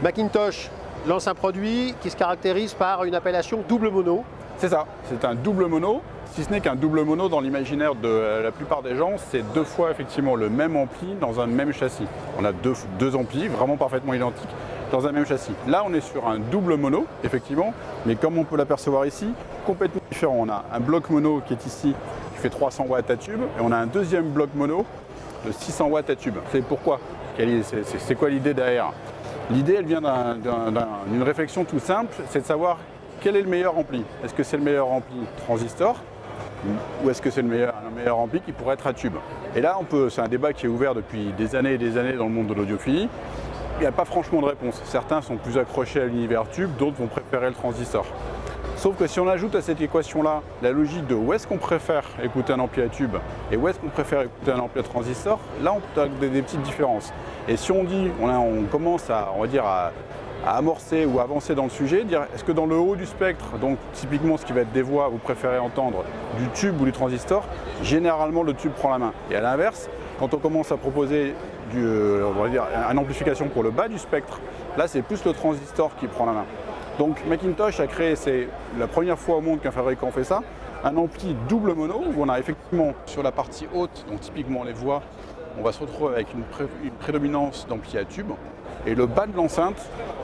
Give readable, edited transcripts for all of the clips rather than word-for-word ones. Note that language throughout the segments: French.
Macintosh lance un produit qui se caractérise par une appellation double mono. C'est ça, c'est un double mono. Si ce n'est qu'un double mono dans l'imaginaire de la plupart des gens, c'est deux fois effectivement le même ampli dans un même châssis. On a deux amplis vraiment parfaitement identiques dans un même châssis. Là, on est sur un double mono, effectivement, mais comme on peut l'apercevoir ici, complètement différent. On a un bloc mono qui est ici, qui fait 300 watts à tube, et on a un deuxième bloc mono de 600 watts à tube. C'est pourquoi? C'est quoi l'idée derrière? L'idée, elle vient d'une réflexion tout simple, c'est de savoir quel est le meilleur ampli. Est-ce que c'est le meilleur ampli transistor ou est-ce que c'est le meilleur ampli qui pourrait être à tube? Et là, c'est un débat qui est ouvert depuis des années et des années dans le monde de l'audiophilie. Il n'y a pas franchement de réponse. Certains sont plus accrochés à l'univers tube, d'autres vont préférer le transistor. Sauf que si on ajoute à cette équation-là la logique de où est-ce qu'on préfère écouter un ampli à tube et où est-ce qu'on préfère écouter un ampli à transistor, là on a des petites différences. Et si on dit, on commence à amorcer ou avancer dans le sujet, dire est-ce que dans le haut du spectre, donc typiquement ce qui va être des voix, vous préférez entendre du tube ou du transistor, généralement le tube prend la main. Et à l'inverse, quand on commence à proposer une amplification pour le bas du spectre, là c'est plus le transistor qui prend la main. Donc Macintosh a créé, c'est la première fois au monde qu'un fabricant fait ça, un ampli double mono où on a effectivement sur la partie haute, donc typiquement les voix, on va se retrouver avec une prédominance d'ampli à tube et le bas de l'enceinte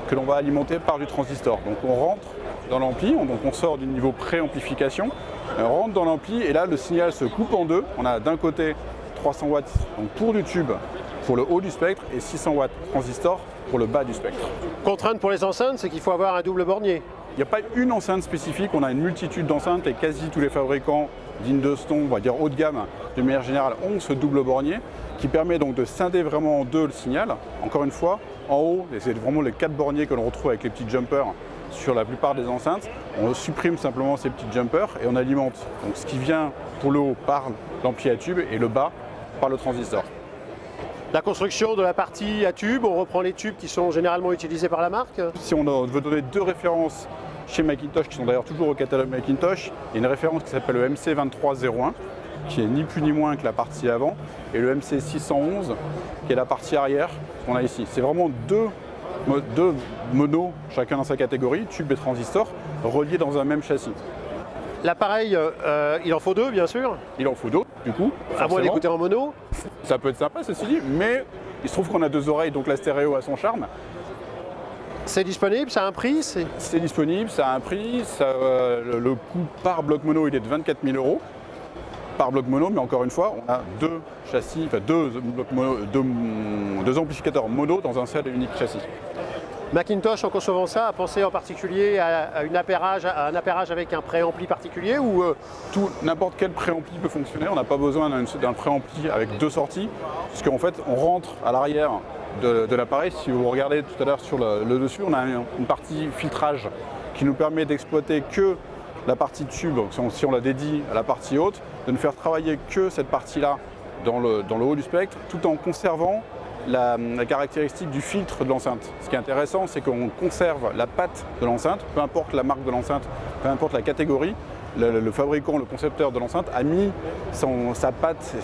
que l'on va alimenter par du transistor. Donc on rentre dans l'ampli, donc on sort du niveau pré-amplification, on rentre dans l'ampli et là le signal se coupe en deux. On a d'un côté 300 watts donc pour du tube pour le haut du spectre et 600 watts transistor pour le bas du spectre. Contrainte pour les enceintes, c'est qu'il faut avoir un double bornier. Il n'y a pas une enceinte spécifique, on a une multitude d'enceintes et quasi tous les fabricants dignes de ce nom, on va dire haut de gamme, de manière générale, ont ce double bornier qui permet donc de scinder vraiment en deux le signal. Encore une fois, en haut, et c'est vraiment les 4 borniers que l'on retrouve avec les petits jumpers sur la plupart des enceintes, on supprime simplement ces petits jumpers et on alimente donc ce qui vient pour le haut par l'ampli à tube et le bas par le transistor. La construction de la partie à tube, on reprend les tubes qui sont généralement utilisés par la marque. Si on veut donner deux références chez Macintosh, qui sont d'ailleurs toujours au catalogue Macintosh, il y a une référence qui s'appelle le MC2301, qui est ni plus ni moins que la partie avant, et le MC611, qui est la partie arrière qu'on a ici. C'est vraiment deux monos, chacun dans sa catégorie, tube et transistor, reliés dans un même châssis. L'appareil, il en faut deux, bien sûr. Il en faut deux, du coup. À moins d'écouter en mono. Ça peut être sympa, ceci dit, mais il se trouve qu'on a deux oreilles, donc la stéréo a son charme. C'est disponible, ça a un prix? C'est disponible, ça a un prix. Le coût par bloc mono, il est de 24 000 € par bloc mono, mais encore une fois, on a deux châssis, enfin deux amplificateurs mono dans un seul et unique châssis. Macintosh, en concevant ça, a pensé en particulier à un appairage avec un préampli particulier ou N'importe quel préampli peut fonctionner. On n'a pas besoin d'un préampli avec deux sorties, puisqu'en fait, on rentre à l'arrière de l'appareil. Si vous regardez tout à l'heure sur le dessus, on a une partie filtrage qui nous permet d'exploiter que la partie tube, si on la dédie à la partie haute, de ne faire travailler que cette partie-là dans le haut du spectre, tout en conservant la caractéristique du filtre de l'enceinte. Ce qui est intéressant, c'est qu'on conserve la patte de l'enceinte, peu importe la marque de l'enceinte, peu importe la catégorie, le fabricant, le concepteur de l'enceinte a mis sa patte,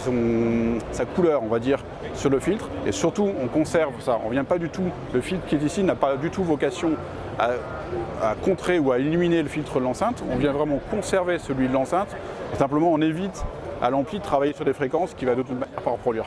sa couleur, on va dire, sur le filtre. Et surtout, on conserve ça. On vient pas du tout, le filtre qui est ici n'a pas du tout vocation à contrer ou à éliminer le filtre de l'enceinte. On vient vraiment conserver celui de l'enceinte. Simplement, on évite à l'ampli de travailler sur des fréquences qui va de toute manière pas reproduire.